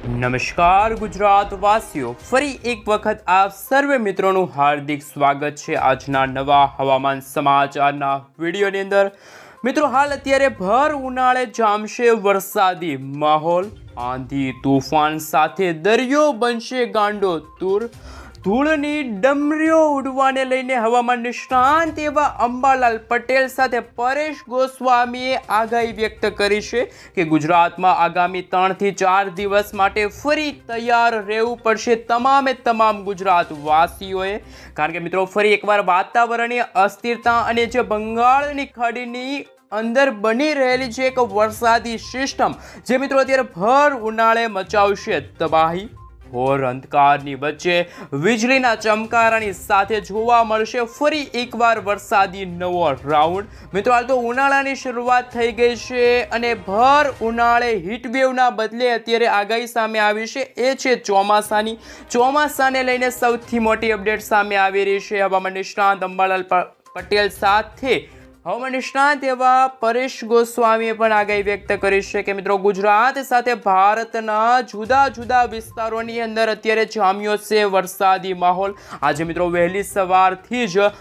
નમસ્કાર ગુજરાત વાસીઓ, ફરી એક વખત આપ સર્વે મિત્રોનું હાર્દિક સ્વાગત છે આજના નવા હવામાન સમાચારના વિડીયોની અંદર। મિત્રો, હાલ અત્યારે ભર ઉનાળે જામશે વરસાદી માહોલ, આંધી તૂફાન સાથે દરિયો બનશે ગાંડો તૂર। ધૂળની ડમરીઓ ઉડવાને લઈને હવામાન નિષ્ણાંત એવા અંબાલાલ પટેલ સાથે પરેશ ગોસ્વામીએ આગાહી વ્યક્ત કરી છે કે ગુજરાતમાં આગામી 3 થી 4 દિવસ માટે ફરી તૈયાર રહેવું પડશે તમામ ગુજરાતવાસીઓએ। કારણ કે મિત્રો, ફરી એકવાર વાતાવરણીય અસ્થિરતા અને જે બંગાળની ખાડીની અંદર બની રહેલી છે એક વરસાદી સિસ્ટમ, જે મિત્રો અત્યારે ભર ઉનાળે મચાવશે તબાહી। ઘોર અંધકારની વચ્ચે વીજળીના ચમકારાની સાથે જોવા મળશે ફરી એકવાર વરસાદી નવો રાઉન્ડ। મિત્રો, હાલ તો ઉનાળાની શરૂઆત થઈ ગઈ છે અને ભર ઉનાળે હીટવેવના બદલે અત્યારે આગાહી સામે આવી છે એ છે ચોમાસાની। ચોમાસાને લઈને સૌથી મોટી અપડેટ સામે આવી રહી છે હવામાન નિષ્ણાંત અંબાલાલ પટેલ સાથે હવામાન નિષ્ણાંત એવા પરેશ ગોસ્વામીએ પણ આગાહી વ્યક્ત કરી છે કે મિત્રો, ગુજરાત સાથે ભારતના જુદા જુદા વિસ્તારોની અંદર અત્યારે જામ્યો છે વરસાદી માહોલ। આજે મિત્રો વહેલી સવારથી જ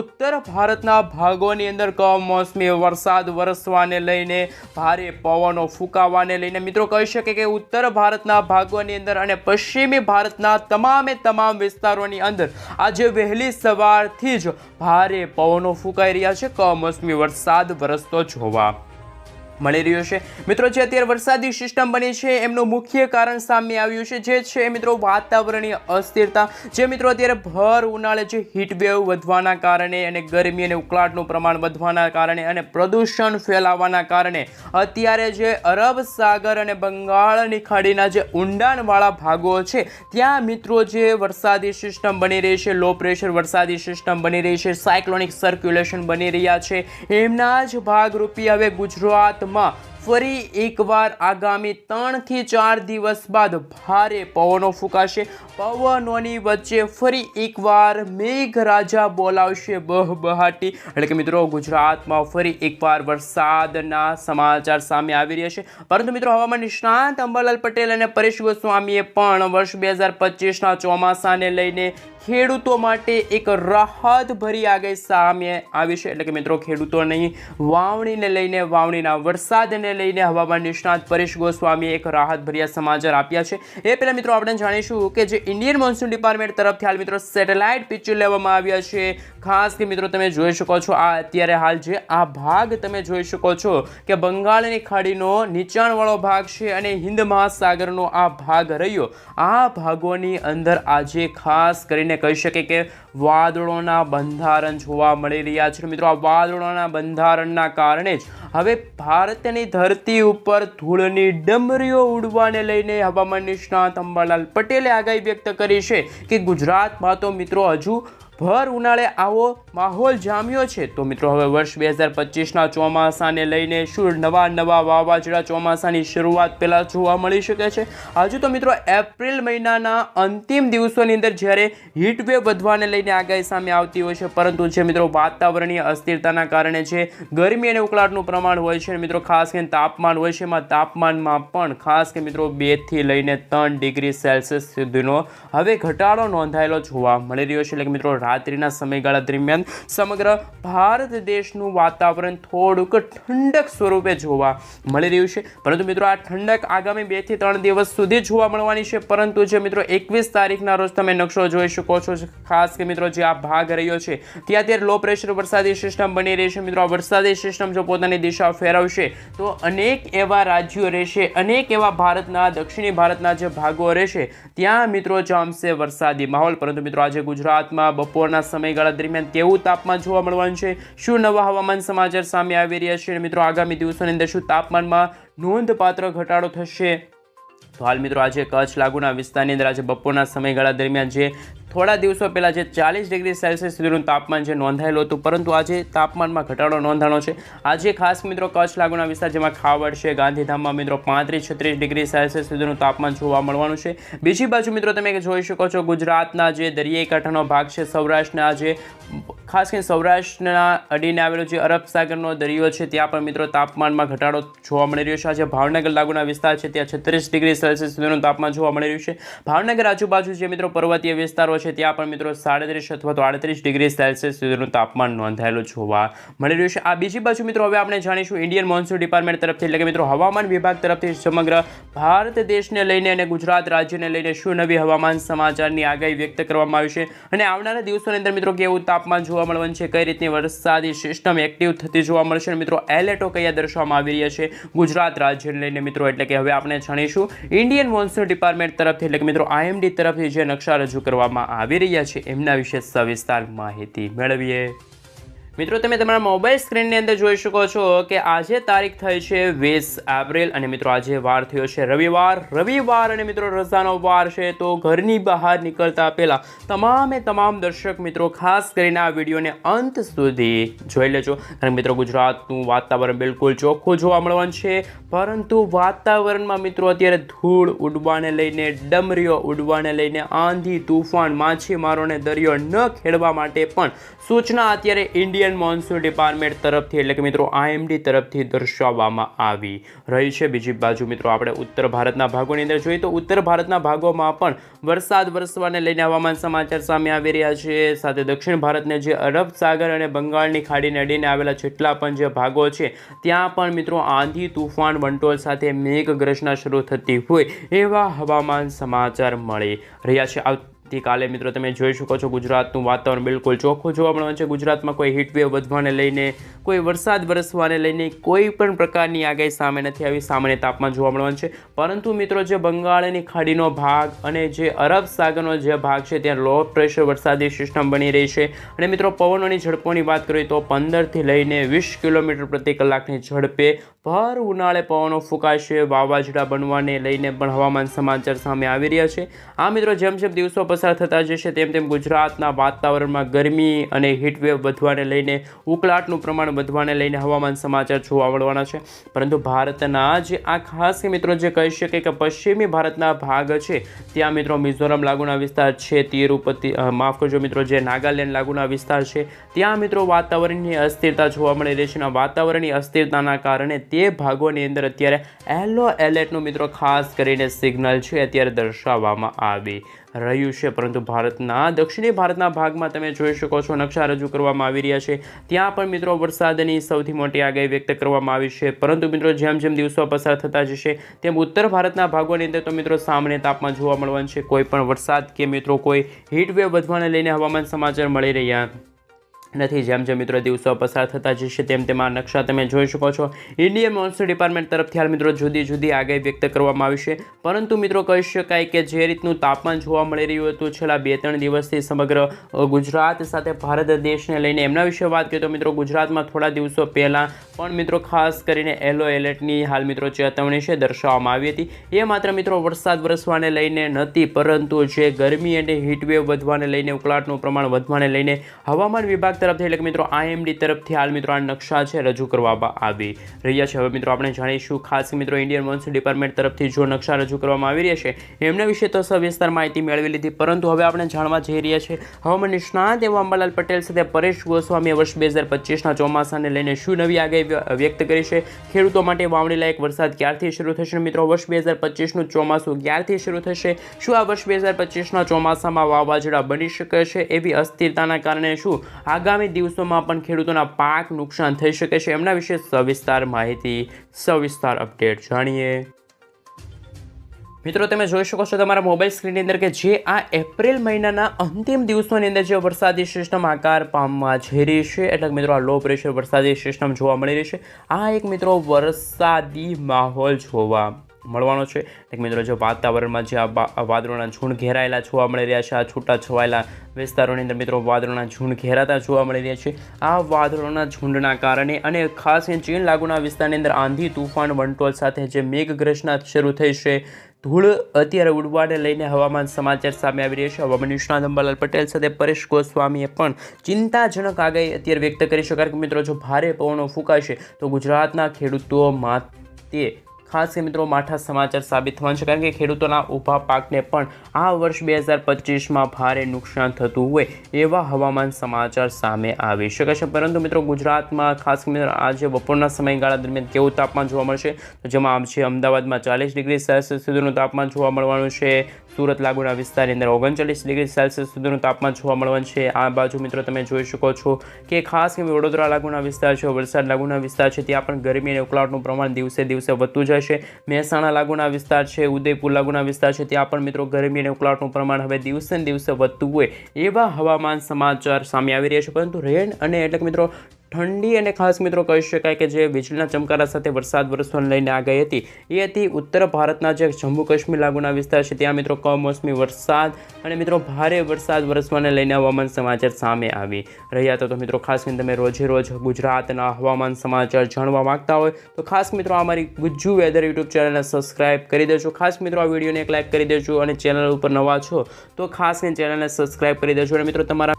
ઉત્તર ભારતના ભાગોની અંદર કમોસમી વરસાદ વરસવાને લઈને, ભારે પવનો ફૂંકાવાને લઈને મિત્રો કહી શકે કે ઉત્તર ભારતના ભાગોની અંદર અને પશ્ચિમી ભારતના તમામ વિસ્તારોની અંદર આજે વહેલી સવારથી જ ભારે પવનો ફૂંકાઈ રહ્યા છે, કમોસમી વરસાદ વરસતો જોવા મળી રહ્યો છે। મિત્રો, જે અત્યારે વરસાદી સિસ્ટમ બની છે એમનું મુખ્ય કારણ સામે આવ્યું છે, જે છે મિત્રો વાતાવરણીય અસ્થિરતા। જે મિત્રો અત્યારે ભર ઉનાળે જે હીટવેવ વધવાના કારણે અને ગરમી અને ઉકળાટનું પ્રમાણ વધવાના કારણે અને પ્રદૂષણ ફેલાવાના કારણે અત્યારે જે અરબ સાગર અને બંગાળની ખાડીના જે ઊંડાણવાળા ભાગો છે ત્યાં મિત્રો જે વરસાદી સિસ્ટમ બની રહી છે, લો પ્રેશર વરસાદી સિસ્ટમ બની રહી છે, સાયક્લોનિક સર્ક્યુલેશન બની રહ્યા છે, એમના જ ભાગરૂપે હવે ગુજરાત ફરી એકવાર આગામી 3 થી 4 દિવસ બાદ ભારે પવનો ફૂંકાશે। પવનોની વચ્ચે ફરી એકવાર મેઘરાજા બોલાવશે બહબહાટી, એટલે કે મિત્રો ગુજરાતમાં ફરી એકવાર વરસાદના સમાચાર સામે આવી રહ્યા છે। પરંતુ મિત્રો, હવામાન નિષ્ણાંત અંબાલાલ પટેલ અને પરેશ ગોસ્વામીએ પણ વર્ષ 2025ના ચોમાસાને લઈને ખેડૂતો માટે એક રાહત ભરી આગાહી સામે આવી છે। એટલે કે મિત્રો, ખેડૂતોની વાવણીને લઈને, વાવણીના વરસાદને લઈને હવામાન નિષ્ણાત પરેશ ગોસ્વામીએ એક રાહત ભર્યા સમાચાર આપ્યા છે। એ પહેલા મિત્રો આપણે જાણીશું કે જે ઇન્ડિયન મોન્સૂન ડિપાર્ટમેન્ટ તરફથી હાલ મિત્રો સેટેલાઇટ પિક્ચર લેવામાં આવ્યા છે। ખાસ કે મિત્રો તમે જોઈ શકો છો, આ અત્યારે હાલ જે આ ભાગ તમે જોઈ શકો છો કે બંગાળની ખાડીનો નીચાણવાળો ભાગ છે અને હિન્દ મહાસાગરનો આ ભાગ રહ્યો। આ ભાગોની અંદર આજે ખાસ કરીને કહી શકે કે વાદળોના બંધારણ જોવા મળી રહ્યા છે। મિત્રો, આ વાદળોના બંધારણના કારણે જ હવે ભારતની ધરતી ઉપર ધૂળની ડમરીઓ ઉડવાને લઈને હવામાન નિષ્ણાત અંબાલાલ પટેલે આગાહી વ્યક્ત કરી છે કે ગુજરાતમાં તો મિત્રો હજુ ભર ઉનાળે આવો માહોલ જામ્યો છે। તો મિત્રો, હવે વર્ષ 2025ના ચોમાસાને લઈને શું નવા વાવાઝોડા ચોમાસાની શરૂઆત પહેલાં જોવા મળી શકે છે? હજુ તો મિત્રો એપ્રિલ મહિનાના અંતિમ દિવસોની અંદર જ્યારે હીટવેવ વધવાને લઈને આગાહી સામે આવતી હોય છે, પરંતુ જે મિત્રો વાતાવરણીય અસ્થિરતાના કારણે જે ગરમી અને ઉકળાટનું પ્રમાણ હોય છે મિત્રો, ખાસ કરીને તાપમાન હોય છે, એમાં તાપમાનમાં પણ ખાસ કે મિત્રો 2 થી લઈને 3 ડિગ્રી સેલ્સિયસ સુધીનો હવે ઘટાડો નોંધાયેલો જોવા મળી રહ્યો છે। એટલે કે મિત્રો, રાત્રિના સમયગાળા દરમિયાન સમગ્ર ભારત દેશનું વાતાવરણ થોડુંક ઠંડક સ્વરૂપે જોવા મળી રહ્યું છે। પરંતુ મિત્રો, આ ઠંડક આગામી 2 થી 3 દિવસ સુધી જોવા મળવાની છે। પરંતુ જે મિત્રો 21 તારીખના રોજ તમે નકશો જોઈ શકો છો, ખાસ કે મિત્રો જે આ ભાગ રહ્યો છે ત્યાં અત્યારે લો પ્રેશર વરસાદી સિસ્ટમ બની રહી છે। મિત્રો, આ વરસાદી સિસ્ટમ જો પોતાની દિશા ફેરવશે તો અનેક એવા રાજ્યો રહેશે, અનેક એવા ભારતના દક્ષિણી ભારતના જે ભાગો રહેશે ત્યાં મિત્રો જામશે વરસાદી માહોલ। પરંતુ મિત્રો, આજે ગુજરાતમાં બપોરના સમયગાળા દરમિયાન કેવું તાપમાન જોવા મળવાનું છે, શું નવા હવામાન સમાચાર સામે આવી રહ્યા છે, મિત્રો આગામી દિવસોની અંદર શું તાપમાનમાં નોંધપાત્ર ઘટાડો થશે? તો હાલ મિત્રો, આજે કચ્છ લાગુના વિસ્તારની અંદર આજે બપોરના સમયગાળા દરમિયાન જે થોડા દિવસો પહેલાં જે 40 ડિગ્રી સેલ્સિયસ સુધીનું તાપમાન જે નોંધાયેલું હતું, પરંતુ આજે તાપમાનમાં ઘટાડો નોંધાણો છે। આજે ખાસ મિત્રો કચ્છ લાગુના વિસ્તાર જેમાં ખાવડ છે, ગાંધીધામમાં મિત્રો 35-36 ડિગ્રી સેલ્સિયસ સુધીનું તાપમાન જોવા મળવાનું છે। બીજી બાજુ મિત્રો તમે જોઈ શકો છો ગુજરાતના જે દરિયાઈ કાંઠાનો ભાગ છે, સૌરાષ્ટ્રના જે ખાસ કરીને સૌરાષ્ટ્રના અડીને આવેલો જે અરબ સાગરનો દરિયો છે ત્યાં પણ મિત્રો તાપમાનમાં ઘટાડો જોવા મળી રહ્યો છે. આજે ભાવનગર લાગુના વિસ્તાર છે ત્યાં 36 ડિગ્રી સેલ્સિયસ સુધીનું તાપમાન જોવા મળી રહ્યું છે. ભાવનગર આજુબાજુ જે મિત્રો પર્વતીય વિસ્તારો છે ત્યાં પણ મિત્રો 37 અથવા તો 38 ડિગ્રી સેલ્સિયસ સુધીનું તાપમાન નોંધાયેલું જોવા મળી રહ્યું છે. આ બીજી બાજુ મિત્રો હવે આપણે જાણીશું ઇન્ડિયન મોન્સૂન ડિપાર્ટમેન્ટ તરફથી એટલે કે મિત્રો હવામાન વિભાગ તરફથી સમગ્ર ભારત દેશને લઈને અને ગુજરાત રાજ્યને લઈને શું નવી હવામાન સમાચારની આગાહી વ્યક્ત કરવામાં આવી છે અને આવનારા દિવસોની અંદર મિત્રો કેવું તાપમાન જોવા મળવાનું છે, કઈ રીતની વરસાદી સિસ્ટમ એક્ટિવ થતી જોવા મળશે અને મિત્રો એલર્ટો કયા દર્શાવવામાં આવી રહ્યા છે ગુજરાત રાજ્યને લઈને મિત્રો. એટલે કે હવે આપણે જાણીશું ઇન્ડિયન મોન્સૂન ડિપાર્ટમેન્ટ તરફથી એટલે કે મિત્રો IMD તરફથી જે નકશા રજૂ કરવામાં આવી રહ્યા છે એમના વિશે સવિસ્તાર માહિતી મેળવીએ. મિત્રો તમે તમારા મોબાઈલ સ્ક્રીનની અંદર જોઈ શકો છો કે આજે તારીખ થઈ છે 20 એપ્રિલ અને મિત્રો આજે વાર થયો છે રવિવાર અને મિત્રો રજાનો વાર છે. તો ઘરની બહાર નીકળતા પહેલા તમામ દર્શક મિત્રો ખાસ કરીને આ વિડીયોને અંત સુધી જોઈ લેજો, કારણ કે મિત્રો ગુજરાતનું વાતાવરણ બિલકુલ ચોખ્ખું જોવા મળવાનું છે, પરંતુ વાતાવરણમાં મિત્રો અત્યારે ધૂળ ઉડવાને લઈને, ડમરીઓ ઉડવાને લઈને, આંધી તુફાન, માછીમારોને દરિયો ન ખેડવા માટે પણ સૂચના અત્યારે ઇન્ડિયન મોન્સૂન ડિપાર્ટમેન્ટ તરફથી એટલે કે મિત્રો IMD તરફથી દર્શાવવામાં આવી રહી છે. બીજી બાજુ મિત્રો આપણે ઉત્તર ભારતના ભાગોની અંદર જોઈએ તો ઉત્તર ભારતના ભાગોમાં પણ વરસાદ વરસવાને લઈને હવામાન સમાચાર સામે આવી રહ્યા છે. સાથે દક્ષિણ ભારતને જે અરબ સાગર અને બંગાળની ખાડીને અડીને આવેલા જેટલા પણ જે ભાગો છે ત્યાં પણ મિત્રો આંધી તુફાન વંટોળ સાથે મેઘગર્જના શરૂ થતી હોય એવા હવામાન સમાચાર મળી રહ્યા છે. આવતીકાલે મિત્રો તમે જોઈ શકો છો ગુજરાતનું વાતાવરણ બિલકુલ ચોખ્ખું જોવા મળવાનું છે. ગુજરાતમાં કોઈ હીટવેવ વધવાને લઈને, કોઈ વરસાદ વરસવાને લઈને કોઈ પણ પ્રકારની આગાહી સામે નથી આવી. સામાન્ય તાપમાન જોવા મળવાનું છે, પરંતુ મિત્રો જે બંગાળની ખાડીનો ભાગ અને જે અરબ સાગરનો જે ભાગ છે ત્યાં લો પ્રેશર વરસાદી સિસ્ટમ બની રહી છે અને મિત્રો પવનોની ઝડપોની વાત કરીએ તો 15થી લઈને 20 કિલોમીટર પ્રતિ કલાકની ઝડપે ભર ઉનાળે પવનો ફૂંકાશે. વાવાઝોડા બનવાને લઈને પણ હવામાન સમાચાર સામે આવી રહ્યા છે. આ મિત્રો જેમ દિવસો પસાર થતા જશે તેમ ગુજરાતના વાતાવરણમાં ગરમી અને હીટવેવ વધવાને લઈને, ઉકળાટનું પ્રમાણ વધવાને લઈને હવામાન સમાચાર જોવા મળવાના છે. પરંતુ ભારતના જે આ ખાસ મિત્રો જે કહી શકે કે પશ્ચિમી ભારતના ભાગ છે ત્યાં મિત્રો મિઝોરમ લાગુના વિસ્તાર છે, તિરુપતિ માફ કરજો મિત્રો જે નાગાલેન્ડ લાગુના વિસ્તાર છે ત્યાં મિત્રો વાતાવરણની અસ્થિરતા જોવા મળી રહી છે. વાતાવરણની અસ્થિરતાના કારણે તે ભાગોની અંદર અત્યારે યલો એલર્ટનું મિત્રો ખાસ કરીને સિગ્નલ છે અત્યારે દર્શાવવામાં આવી રહ્યું છે. પરંતુ ભારતના દક્ષિણી ભારતના ભાગમાં તમે જોઈ શકો છો નકશા રજૂ કરવામાં આવી રહ્યા છે ત્યાં પણ મિત્રો વરસાદની સૌથી મોટી આગાહી વ્યક્ત કરવામાં આવી છે. પરંતુ મિત્રો જેમ દિવસો પસાર થતા જશે તેમ ઉત્તર ભારતના ભાગોની અંદર તો મિત્રો સામાન્ય તાપમાન જોવા મળવાનું છે. કોઈ પણ વરસાદ કે મિત્રો કોઈ હીટવેવ વધવાને લઈને હવામાન સમાચાર મળી રહ્યા નથી. જેમ મિત્રો દિવસો પસાર થતા જશે તેમ આ નકશા તમે જોઈ શકો છો. ઇન્ડિયન મોન્સૂન ડિપાર્ટમેન્ટ તરફથી હાલ મિત્રો જુદી આગાહી વ્યક્ત કરવામાં આવી છે. પરંતુ મિત્રો કહી શકાય કે જે રીતનું તાપમાન જોવા મળી રહ્યું હતું છેલ્લા 2-3 દિવસથી સમગ્ર ગુજરાત સાથે ભારત દેશને લઈને એમના વિશે વાત કરીએ તો મિત્રો ગુજરાતમાં થોડા દિવસો પહેલાં પણ મિત્રો ખાસ કરીને યલો એલર્ટની હાલ મિત્રો ચેતવણી છે દર્શાવવામાં આવી હતી. એ માત્ર મિત્રો વરસાદ વરસવાને લઈને નથી, પરંતુ જે ગરમી અને હીટવેવ વધવાને લઈને, ઉકળાટનું પ્રમાણ વધવાને લઈને હવામાન વિભાગ તરફથી એટલે કે મિત્રો IMD તરફથી હાલ મિત્રો આ નકશા છે રજૂ કરવામાં આવી રહ્યા છે. હવે મિત્રો આપણે જાણીશું ખાસ મિત્રો ઇન્ડિયન મોન્સૂન ડિપાર્ટમેન્ટ તરફથી જો નકશા રજૂ કરવામાં આવી રહ્યા છે એમના વિશે તો સવિસ્તાર માહિતી મેળવી લીધી, પરંતુ હવે આપણે જાણવા જઈ રહ્યા છે હવામાન નિષ્ણાત એવા અંબાલાલ પટેલ સાથે પરેશ ગોસ્વામીએ વર્ષ 2025ના ચોમાસાને લઈને શું નવી આગાહી વ્યક્ત કરી છે. ખેડૂતો માટે વાવણી લાયક વરસાદ ક્યારથી શરૂ થશે મિત્રો, વર્ષ 2025નું ચોમાસું ક્યારથી શરૂ થશે, શું આ વર્ષ 2025ના ચોમાસામાં વાવાઝોડા બની શકે છે, એવી અસ્થિરતાના કારણે શું આગામી દિવસોમાં પણ ખેડૂતોના પાક નુકસાન થઈ શકે છે, એમના વિશે સવિસ્તાર માહિતી, સવિસ્તાર અપડેટ જાણીએ. મિત્રો તમે જોઈ શકો છો તમારા મોબાઈલ સ્ક્રીનની અંદર કે જે આ એપ્રિલ મહિનાના અંતિમ દિવસોની અંદર જે વરસાદી સિસ્ટમ આકાર પામવા જઈ રહી છે એટલે મિત્રો આ લો પ્રેશર વરસાદી સિસ્ટમ જોવા મળી રહી છે. આ એક મિત્રો વરસાદી માહોલ જોવા મળવાનો છે. એક મિત્રો જો વાતાવરણમાં જે આ વાદળોના ઝુંડ ઘેરાયેલા જોવા મળી રહ્યા છે, આ છૂટા છવાયેલા વિસ્તારોની અંદર મિત્રો વાદળોના ઝુંડ ઘેરાતા જોવા મળી રહ્યા છે. આ વાદળોના ઝુંડના કારણે અને ખાસ ચીન લાગુના વિસ્તારની અંદર આંધી તુફાન વંટોળ સાથે જે મેઘગર્જના શરૂ થઈ છે, ધૂળ અત્યારે ઉડવાને લઈને હવામાન સમાચાર સામે આવી રહ્યા છે. હવામાન નિષ્ણાત અંબાલાલ પટેલ સાથે પરેશ ગોસ્વામીએ પણ ચિંતાજનક આગાહી અત્યારે વ્યક્ત કરી છે, કારણ કે મિત્રો જો ભારે પવનો ફૂંકાશે તો ગુજરાતના ખેડૂતો માટે ખાસ કરીને મિત્રો માઠા સમાચાર સાબિત થવાના છે, કારણ કે ખેડૂતોના ઊભા પાકને પણ આ વર્ષ 2025માં ભારે નુકસાન થતું હોય એવા હવામાન સમાચાર સામે આવી શકે છે. પરંતુ મિત્રો ગુજરાતમાં ખાસ કરીને આજે બપોરના સમયગાળા દરમિયાન કેવું તાપમાન જોવા મળશે, તો જેમાં છે અમદાવાદમાં 40 ડિગ્રી સેલ્સિયસ સુધીનું તાપમાન જોવા મળવાનું છે. સુરત લાગુના વિસ્તારની અંદર 39 ડિગ્રી સેલ્સિયસ સુધીનું તાપમાન જોવા મળવાનું છે. આ બાજુ મિત્રો તમે જોઈ શકો છો કે ખાસ કરીને વડોદરા લાગુના વિસ્તાર છે, વલસાડ લાગુના વિસ્તાર છે, ત્યાં પણ ગરમી અને ઉકળાટનું પ્રમાણ દિવસે દિવસે વધતું જશે. મહેસાણા લાગુના વિસ્તાર છે, ઉદયપુર લાગુના વિસ્તાર છે, ત્યાં પણ મિત્રો ગરમી અને ઉકળાટનું પ્રમાણ હવે દિવસે ને દિવસે વધતું હોય એવા હવામાન સમાચાર સામે આવી રહ્યા છે. પરંતુ રેન અને એટલે કે મિત્રો ઠંડી અને ખાસ મિત્રો કહી શકાય કે જે વીજળીના ચમકારા સાથે વરસાદ વરસવાને લઈને આગાહી હતી એ હતી ઉત્તર ભારતના જે જમ્મુ કાશ્મીર લાગુના વિસ્તાર છે ત્યાં મિત્રો કમોસમી વરસાદ અને મિત્રો ભારે વરસાદ વરસવાને લઈને હવામાન સમાચાર સામે આવી રહ્યા હતા. તો મિત્રો ખાસ કરીને તમે રોજે રોજ ગુજરાતના હવામાન સમાચાર જાણવા માંગતા હોય તો ખાસ મિત્રો અમારી ગુજ્જુ વેધર યુટ્યુબ ચેનલને સબસ્ક્રાઇબ કરી દેજો. ખાસ મિત્રો આ વિડીયોને એક લાઇક કરી દેજો અને ચેનલ ઉપર નવા છો તો ખાસ કરીને ચેનલને સબસ્ક્રાઇબ કરી દેજો. અને મિત્રો તમારા